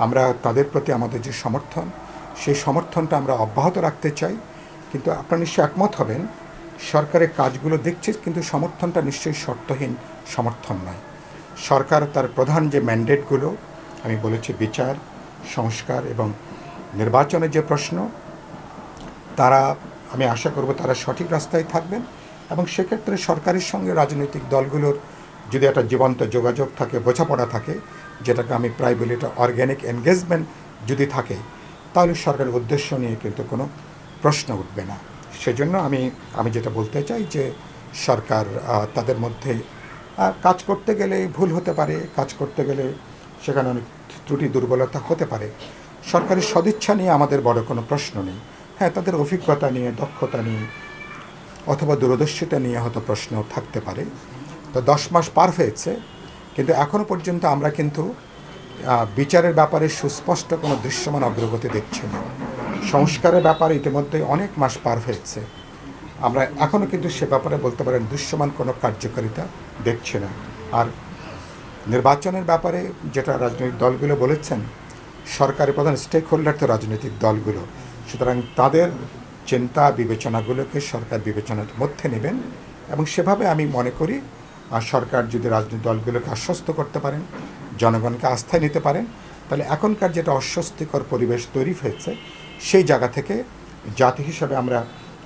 আমরা তাদের প্রতি আমাদের যে সমর্থন, সেই সমর্থনটা আমরা অব্যাহত রাখতে চাই। কিন্তু আপনারা নিশ্চয়ই একমত হবেন, সরকারের কাজগুলো দেখছে, কিন্তু সমর্থনটা নিশ্চয়ই শর্তহীন সমর্থন নয়। সরকার তার প্রধান যে ম্যান্ডেটগুলো আমি বলেছি, বিচার, সংস্কার এবং নির্বাচনের যে প্রশ্ন, তারা আমি আশা করব তারা সঠিক রাস্তায় থাকবেন। এবং সেক্ষেত্রে সরকারের সঙ্গে রাজনৈতিক দলগুলোর যদি একটা জীবন্ত যোগাযোগ থাকে, বোঝাপড়া থাকে, যেটাকে আমি প্রায় বলি এটা অর্গ্যানিক এনগেজমেন্ট যদি থাকে, তাহলে সরকারের উদ্দেশ্য নিয়ে কিন্তু কোনো প্রশ্ন উঠবে না। সেজন্য আমি যেটা বলতে চাই যে সরকার তাদের মধ্যে কাজ করতে গেলে ভুল হতে পারে, কাজ করতে গেলে সেখানে অনেক ত্রুটি দুর্বলতা হতে পারে। সরকারের সদিচ্ছা নিয়ে আমাদের বড় কোনো প্রশ্ন নেই। হ্যাঁ, তাদের অভিজ্ঞতা নিয়ে, দক্ষতা নিয়ে অথবা দূরদর্শিতা নিয়ে হয়তো প্রশ্ন থাকতে পারে। তো 10 মাস পার হয়েছে, কিন্তু এখনও পর্যন্ত আমরা কিন্তু বিচারের ব্যাপারে সুস্পষ্ট কোনো দৃশ্যমান অগ্রগতি দেখছি না। সংস্কারের ব্যাপারে ইতিমধ্যে অনেক মাস পার হয়েছে, আমরা এখনও কিন্তু সে ব্যাপারে বলতে পারেন দৃশ্যমান কোনো কার্যকারিতা দেখছি না। আর নির্বাচনের ব্যাপারে যেটা রাজনৈতিক দলগুলো বলেছেন, সরকারের প্রধান স্টেক হোল্ডার তো রাজনৈতিক দলগুলো, সুতরাং তাদের চিন্তা বিবেচনাগুলোকে সরকার বিবেচনার মধ্যে নেবেন। এবং সেভাবে আমি মনে করি সরকার যদি রাজনৈতিক দলগুলোকে আশ্বস্ত করতে পারেন, জনগণকে আস্থায় নিতে পারেন, তাহলে এখনকার যেটা অস্বস্তিকর পরিবেশ তৈরি হয়েছে, সেই জায়গা থেকে জাতি হিসাবে আমরা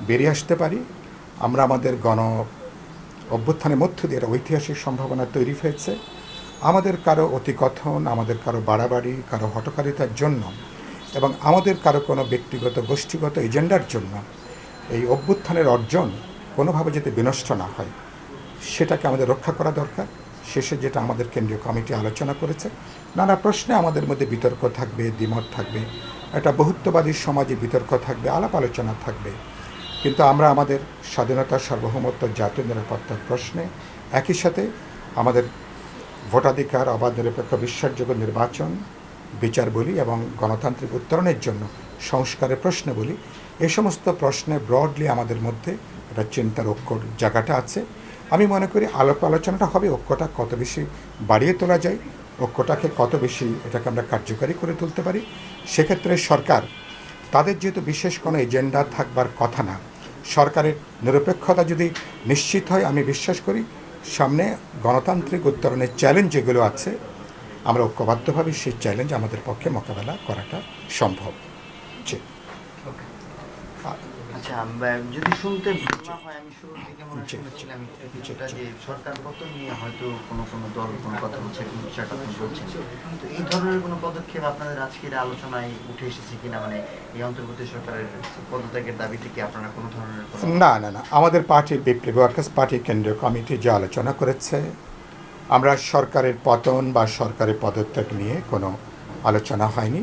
বেরিয়ে আসতে পারি। আমরা আমাদের গণ অভ্যুত্থানের মধ্য দিয়ে একটা ঐতিহাসিক সম্ভাবনা তৈরি হয়েছে। আমাদের কারো অতিকথন, আমাদের কারো বাড়াবাড়ি, কারো হঠকারিতার জন্য এবং আমাদের কারো কোনো ব্যক্তিগত গোষ্ঠীগত এজেন্ডার জন্য এই অভ্যুত্থানের অর্জন কোনোভাবে যাতে বিনষ্ট না হয়, সেটাকে আমাদের রক্ষা করা দরকার। শেষে যেটা আমাদের কেন্দ্রীয় কমিটি আলোচনা করেছে, নানা প্রশ্নে আমাদের মধ্যে বিতর্ক থাকবে, দ্বিমত থাকবে, একটা বহুত্ববাদী সমাজে বিতর্ক থাকবে, আলাপ আলোচনা থাকবে, কিন্তু আমরা আমাদের স্বাধীনতা, সার্বভৌমত্ব, জাতীয় নিরাপত্তার প্রশ্নে একই সাথে আমাদের ভোটাধিকার, অবাধ নিরপেক্ষ বিশ্বাসযোগ্য নির্বাচন, বিচার বলি এবং গণতান্ত্রিক উত্তরণের জন্য সংস্কারের প্রশ্ন বলি, এই সমস্ত প্রশ্নে ব্রডলি আমাদের মধ্যে একটা চিন্তার ঐক্যর জায়গাটা আছে। আমি মনে করি আলাপ আলোচনাটা হবে, ঐক্যটা কত বেশি বাড়িয়ে তোলা যায়, ঐক্যটাকে কত বেশি এটাকে আমরা কার্যকারী করে তুলতে পারি। সেক্ষেত্রে সরকার, তাদের যেহেতু বিশেষ কোনো এজেন্ডা থাকবার কথা না, সরকারের নিরপেক্ষতা যদি নিশ্চিত হয়, আমি বিশ্বাস করি সামনে গণতান্ত্রিক উত্তরণের চ্যালেঞ্জ যেগুলো আছে, আমরা ঐক্যবদ্ধভাবে সেই চ্যালেঞ্জ আমাদের পক্ষে মোকাবেলা করাটা সম্ভব। আচ্ছা, যদি শুনতে ভুল না হয়, আমি শুরুর দিকে মনে শুনেছিলাম কিছুটা যে সরকার পতন নিয়ে হয়তো কোনো দল কোনো কথা বলছে, কোনো বিষয়টা আপনি বলছেন। তো এই ধরনের কোনো পদক্ষেপ আপনাদের আজকের আলোচনায় উঠে এসেছে কিনা, মানে এই অন্তর্বর্তী সরকারের পদত্যাগের দাবিতে কি আপনারা কোনো ধরনের? না, আমাদের পার্টির বিপ্লবী ওয়ার্কার্স পার্টির কেন্দ্রীয় কমিটি যে আলোচনা করেছে, আমরা সরকারের পতন বা সরকারের পদত্যাগ নিয়ে কোনো আলোচনা হয়নি।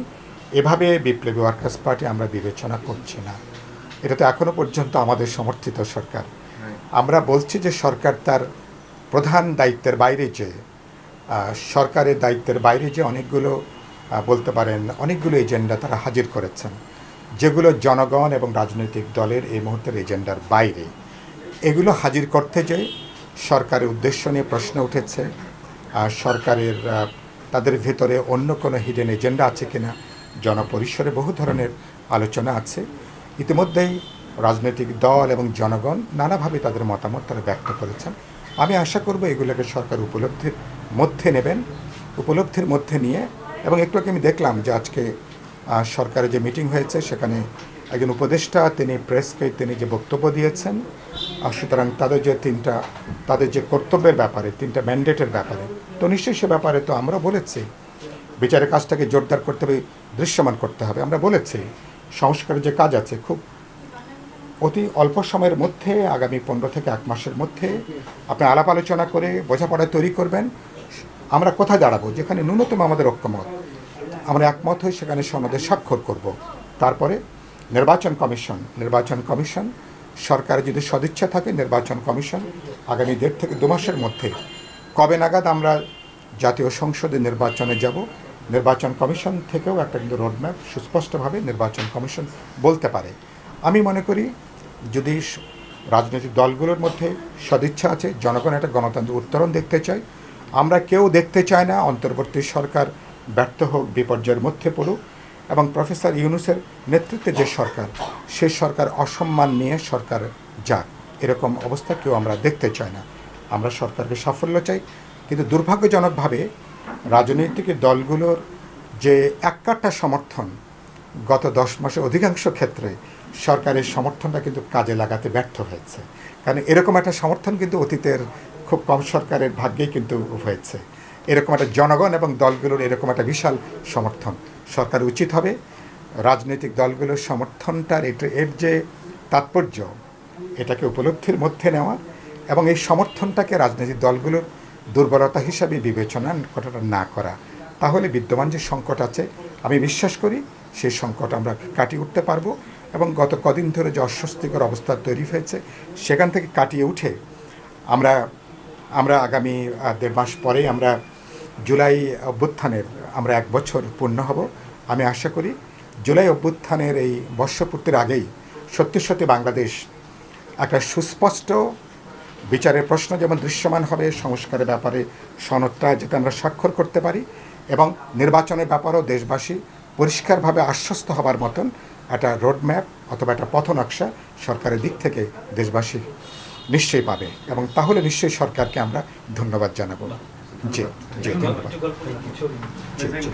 এভাবে বিপ্লবী ওয়ার্কার্স পার্টি আমরা বিবেচনা করছি না। এটা তো এখনও পর্যন্ত আমাদের সমর্থিত সরকার। আমরা বলছি যে সরকার তার প্রধান দায়িত্বের বাইরে যে সরকারের দায়িত্বের বাইরে যে অনেকগুলো বলতে পারেন অনেকগুলো এজেন্ডা তারা হাজির করেছেন, যেগুলো জনগণ এবং রাজনৈতিক দলের এই মুহূর্তের এজেন্ডার বাইরে। এগুলো হাজির করতে যেয়ে সরকারের উদ্দেশ্য নিয়ে প্রশ্ন উঠেছে, সরকারের তাদের ভেতরে অন্য কোনো হিডেন এজেন্ডা আছে কিনা, জনপরিসরে বহু ধরনের আলোচনা আছে। ইতিমধ্যেই রাজনৈতিক দল এবং জনগণ নানাভাবে তাদের মতামত তারা ব্যক্ত করেছেন। আমি আশা করব এগুলোকে সরকার উপলব্ধির মধ্যে নেবেন, উপলব্ধির মধ্যে নিয়ে। এবং একটু আগে আমি দেখলাম যে আজকে সরকারের যে মিটিং হয়েছে, সেখানে একজন উপদেষ্টা তিনি প্রেসকে তিনি যে বক্তব্য দিয়েছেন, সুতরাং তাদের যে কর্তব্যের ব্যাপারে, 3টা ম্যান্ডেটের ব্যাপারে, তো নিশ্চয়ই সে ব্যাপারে তো আমরা বলেছি বিচারের কাজটাকে জোরদার করতে হবে, দৃশ্যমান করতে হবে। আমরা বলেছি সংস্কারের যে কাজ আছে, খুব অতি অল্প সময়ের মধ্যে, আগামী 15 থেকে 1 মাসের মধ্যে আপনি আলাপ আলোচনা করে বোঝাপড়া তৈরি করবেন। আমরা কোথায় দাঁড়াবো, যেখানে ন্যূনতম আমাদের ঐক্যমত, আমরা একমত হয়ে সেখানে সনদে স্বাক্ষর করব। তারপরে নির্বাচন কমিশন সরকারের যদি সদিচ্ছা থাকে, নির্বাচন কমিশন আগামী 1.5 থেকে 2 মাসের মধ্যে কবে নাগাদ আমরা জাতীয় সংসদে নির্বাচনে যাব, নির্বাচন কমিশন থেকেও একটা কিন্তু রোডম্যাপ সুস্পষ্টভাবে নির্বাচন কমিশন বলতে পারে। আমি মনে করি যদি রাজনৈতিক দলগুলোর মধ্যে সদিচ্ছা আছে, জনগণ একটা গণতান্ত্রিক উত্তরণ দেখতে চায়, আমরা কেউ দেখতে চায় না অন্তর্বর্তী সরকার ব্যর্থ হোক, বিপর্যয়ের মধ্যে পড়ুক, এবং প্রফেসর ইউনূসের নেতৃত্বে যে সরকার, সেই সরকার অসম্মান নিয়ে সরকার যাক, এরকম অবস্থা কেউ আমরা দেখতে চাই না। আমরা সরকারকে সাফল্য চাই, কিন্তু দুর্ভাগ্যজনকভাবে রাজনৈতিক দলগুলোর যে এককাট্টা সমর্থন গত 10 মাসে অধিকাংশ ক্ষেত্রে সরকারের সমর্থনটা কিন্তু কাজে লাগাতে ব্যর্থ হয়েছে। কারণ এরকম একটা সমর্থন কিন্তু অতীতের খুব কম সরকারের ভাগ্যেই কিন্তু হয়েছে। এরকম একটা জনগণ এবং দলগুলোর এরকম একটা বিশাল সমর্থন, সরকার উচিত হবে রাজনৈতিক দলগুলোর সমর্থনটার এর যে তাৎপর্য, এটাকে উপলব্ধির মধ্যে নেওয়া এবং এই সমর্থনটাকে রাজনৈতিক দলগুলোর দুর্বলতা হিসাবে বিবেচনা করাটা না করা। তাহলে বিদ্যমান যে সংকট আছে, আমি বিশ্বাস করি সেই সংকট আমরা কাটিয়ে উঠতে পারবো, এবং গত কদিন ধরে যে অস্বস্তিকর অবস্থা তৈরি হয়েছে সেখান থেকে কাটিয়ে উঠে আমরা আগামী 1.5 মাস পরেই আমরা জুলাই অভ্যুত্থানের আমরা 1 বছর পূর্ণ হব। আমি আশা করি জুলাই অভ্যুত্থানের এই বর্ষপূর্তির আগেই সত্যি সত্যি বাংলাদেশ একটা সুস্পষ্ট বিচারের প্রশ্ন যেমন দৃশ্যমান হবে, সংস্কারের ব্যাপারে সনদটা যাতে আমরা স্বাক্ষর করতে পারি, এবং নির্বাচনের ব্যাপারেও দেশবাসী পরিষ্কারভাবে আশ্বস্ত হবার মতন একটা রোডম্যাপ অথবা একটা পথনকশা সরকারের দিক থেকে দেশবাসী নিশ্চয়ই পাবে, এবং তাহলে নিশ্চয়ই সরকারকে আমরা ধন্যবাদ জানাবো। জি জি, ধন্যবাদ। জি জি।